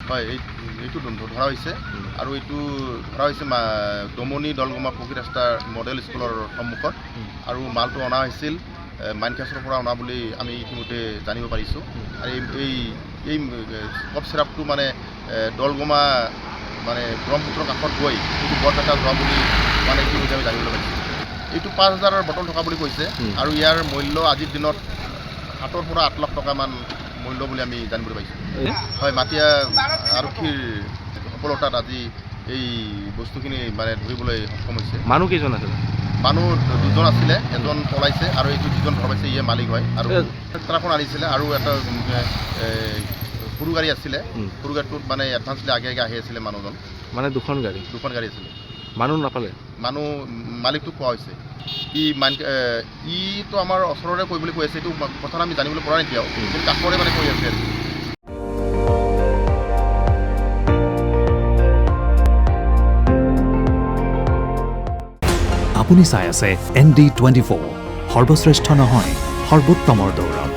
হয় এইটো ধৰা হৈছে আৰু এইটো ধৰা হৈছে দমনি দলগমা পকী ৰাস্তাৰ মডেল স্কুলৰ সন্মুখত আৰু মালটো অনা হৈছিল মাইনকাছৰ পৰা অনা বুলি আমি ইতিমধ্যে জানিব পাৰিছোঁ আৰু এই কফ চিৰাপটো মানে দলগমা মানে ব্ৰহ্মপুত্ৰৰ কাষত গৈ এইটো বৰপেটা যোৱা বুলি মানে ইতিমধ্যে আমি জানিবলৈ পাৰিছোঁ। এইটো 5,000 বটল থকা বুলি কৈছে আৰু ইয়াৰ মূল্য আজিৰ দিনত 7 পৰা 8 লাখ টকামান মূল্য বুলি আমি জানিবলৈ পাইছোঁ। হয়, মাটিয়া আৰক্ষীৰ সফলতাত আজি এই বস্তুখিনি মানে ধৰিবলৈ সক্ষম হৈছে। মানুহ কেইজন আছিলে? মানুহ 2জন আছিলে, এজন পলাইছে আৰু এইটো যিজন ধৰা পাইছে ইয়ে মালিক হয় আৰু ট্ৰাকখন আনিছিলে আৰু এটা সৰু গাড়ী আছিলে, সৰু গাড়ীটোত মানে এডভান্সলি আগে আহি আছিলে মানুহজন। মানে দুখন গাড়ী আছিলে। মানুহ নাপালে? মানুহ মালিকটো পোৱা হৈছে। ইটো আমাৰ ওচৰৰে কৈ বুলি কৈ আছে, এইটো কথা আমি জানিবলৈ পৰা নাই এতিয়াও, কিন্তু কাষৰে মানে কৈ আছে। আপুনি চাই আছে ND24, সৰ্বশ্ৰেষ্ঠ নহয় সৰ্বোত্তমৰ দৌৰ।